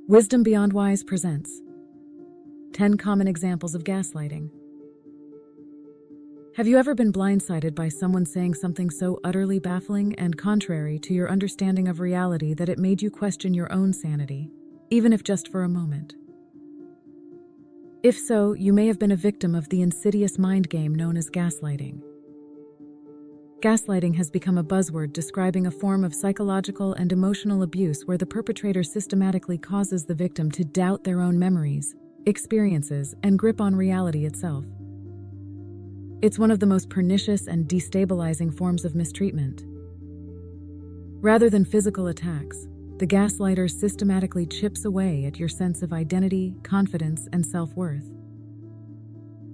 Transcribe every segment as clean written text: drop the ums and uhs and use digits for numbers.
Wisdom Beyond Wise presents 10 Common Examples of Gaslighting. Have you ever been blindsided by someone saying something so utterly baffling and contrary to your understanding of reality that it made you question your own sanity, even if just for a moment? If so, you may have been a victim of the insidious mind game known as gaslighting. Gaslighting has become a buzzword describing a form of psychological and emotional abuse where the perpetrator systematically causes the victim to doubt their own memories, experiences, and grip on reality itself. It's one of the most pernicious and destabilizing forms of mistreatment. Rather than physical attacks, the gaslighter systematically chips away at your sense of identity, confidence, and self-worth.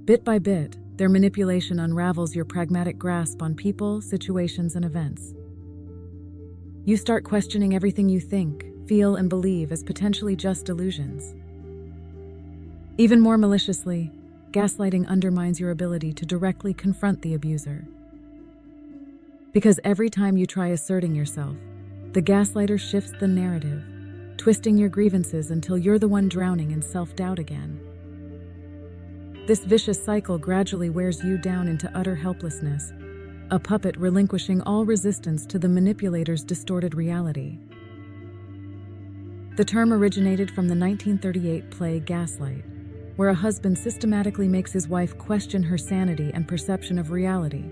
Bit by bit, their manipulation unravels your pragmatic grasp on people, situations, and events. You start questioning everything you think, feel, and believe as potentially just delusions. Even more maliciously, gaslighting undermines your ability to directly confront the abuser. Because every time you try asserting yourself, the gaslighter shifts the narrative, twisting your grievances until you're the one drowning in self-doubt again. This vicious cycle gradually wears you down into utter helplessness, a puppet relinquishing all resistance to the manipulator's distorted reality. The term originated from the 1938 play Gaslight, where a husband systematically makes his wife question her sanity and perception of reality.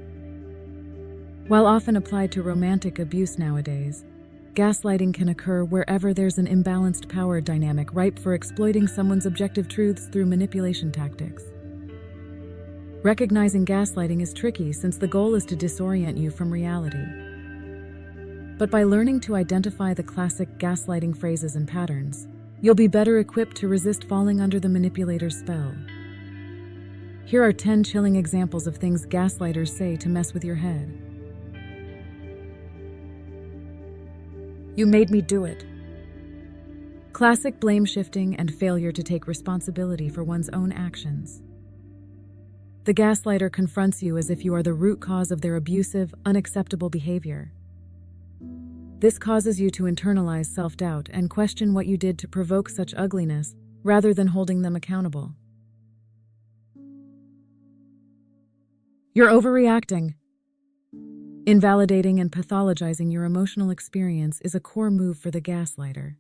While often applied to romantic abuse nowadays, gaslighting can occur wherever there's an imbalanced power dynamic ripe for exploiting someone's objective truths through manipulation tactics. Recognizing gaslighting is tricky since the goal is to disorient you from reality. But by learning to identify the classic gaslighting phrases and patterns, you'll be better equipped to resist falling under the manipulator's spell. Here are 10 chilling examples of things gaslighters say to mess with your head. You made me do it. Classic blame shifting and failure to take responsibility for one's own actions. The gaslighter confronts you as if you are the root cause of their abusive, unacceptable behavior. This causes you to internalize self-doubt and question what you did to provoke such ugliness, rather than holding them accountable. You're overreacting. Invalidating and pathologizing your emotional experience is a core move for the gaslighter.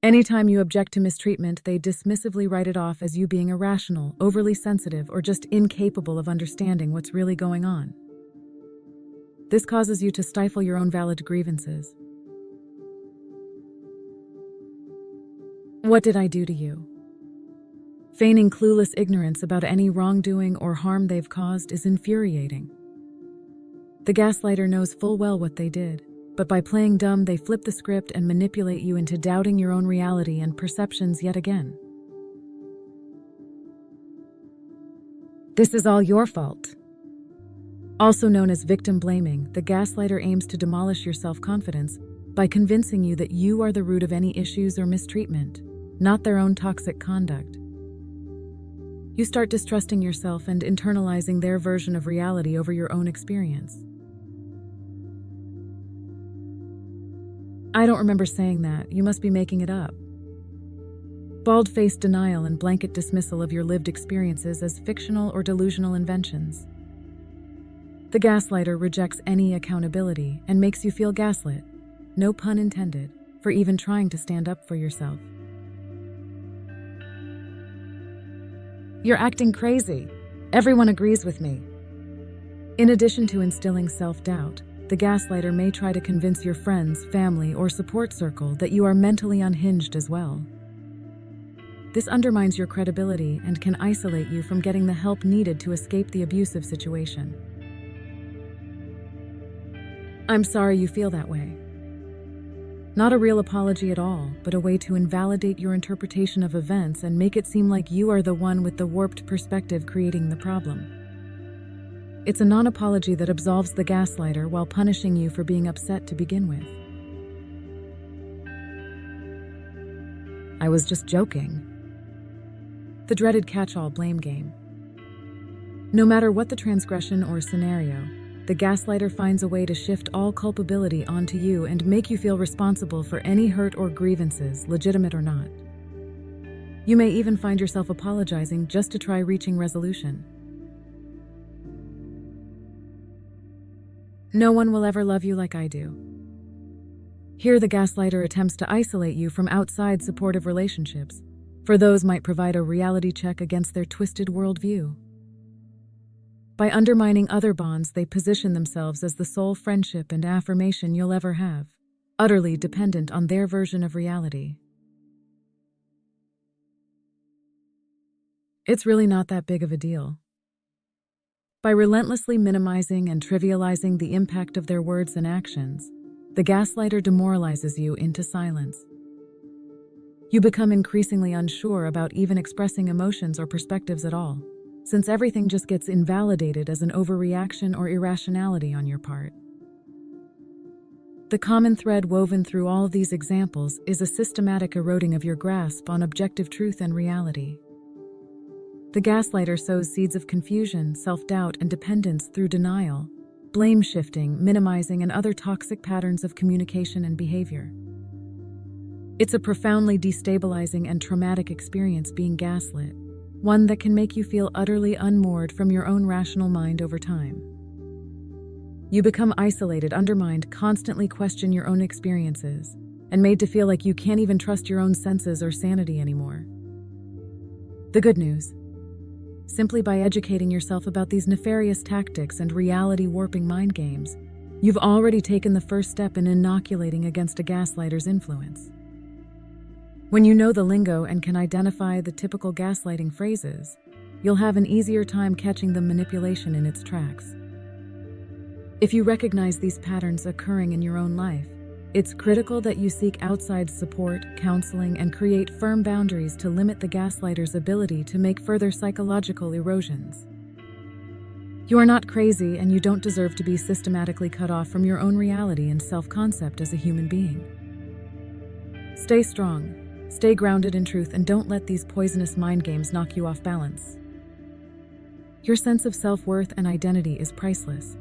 Anytime you object to mistreatment, they dismissively write it off as you being irrational, overly sensitive, or just incapable of understanding what's really going on. This causes you to stifle your own valid grievances. What did I do to you? Feigning clueless ignorance about any wrongdoing or harm they've caused is infuriating. The gaslighter knows full well what they did, but by playing dumb, they flip the script and manipulate you into doubting your own reality and perceptions yet again. This is all your fault. Also known as victim blaming, the gaslighter aims to demolish your self-confidence by convincing you that you are the root of any issues or mistreatment, not their own toxic conduct. You start distrusting yourself and internalizing their version of reality over your own experience. I don't remember saying that. You must be making it up. Bald-faced denial and blanket dismissal of your lived experiences as fictional or delusional inventions. The gaslighter rejects any accountability and makes you feel gaslit, no pun intended, for even trying to stand up for yourself. You're acting crazy. Everyone agrees with me. In addition to instilling self-doubt, the gaslighter may try to convince your friends, family, or support circle that you are mentally unhinged as well. This undermines your credibility and can isolate you from getting the help needed to escape the abusive situation. I'm sorry you feel that way. Not a real apology at all, but a way to invalidate your interpretation of events and make it seem like you are the one with the warped perspective creating the problem. It's a non-apology that absolves the gaslighter while punishing you for being upset to begin with. I was just joking. The dreaded catch-all blame game. No matter what the transgression or scenario, the gaslighter finds a way to shift all culpability onto you and make you feel responsible for any hurt or grievances, legitimate or not. You may even find yourself apologizing just to try reaching resolution. No one will ever love you like I do. Here, the gaslighter attempts to isolate you from outside supportive relationships, for those might provide a reality check against their twisted worldview. By undermining other bonds, they position themselves as the sole friendship and affirmation you'll ever have, utterly dependent on their version of reality. It's really not that big of a deal. By relentlessly minimizing and trivializing the impact of their words and actions, the gaslighter demoralizes you into silence. You become increasingly unsure about even expressing emotions or perspectives at all, since everything just gets invalidated as an overreaction or irrationality on your part. The common thread woven through all of these examples is a systematic eroding of your grasp on objective truth and reality. The gaslighter sows seeds of confusion, self-doubt, and dependence through denial, blame shifting, minimizing, and other toxic patterns of communication and behavior. It's a profoundly destabilizing and traumatic experience being gaslit, one that can make you feel utterly unmoored from your own rational mind over time. You become isolated, undermined, constantly question your own experiences, and made to feel like you can't even trust your own senses or sanity anymore. The good news: simply by educating yourself about these nefarious tactics and reality-warping mind games, you've already taken the first step in inoculating against a gaslighter's influence. When you know the lingo and can identify the typical gaslighting phrases, you'll have an easier time catching the manipulation in its tracks. If you recognize these patterns occurring in your own life, it's critical that you seek outside support, counseling, and create firm boundaries to limit the gaslighter's ability to make further psychological erosions. You are not crazy, and you don't deserve to be systematically cut off from your own reality and self-concept as a human being. Stay strong. Stay grounded in truth, and don't let these poisonous mind games knock you off balance. Your sense of self-worth and identity is priceless.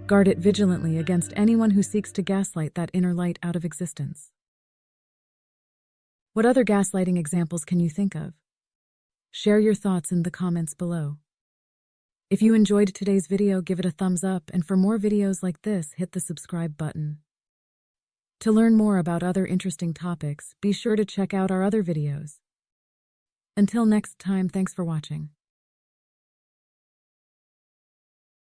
Guard it vigilantly against anyone who seeks to gaslight that inner light out of existence. What other gaslighting examples can you think of? Share your thoughts in the comments below. If you enjoyed today's video, give it a thumbs up, and for more videos like this, hit the subscribe button. To learn more about other interesting topics, be sure to check out our other videos. Until next time, thanks for watching.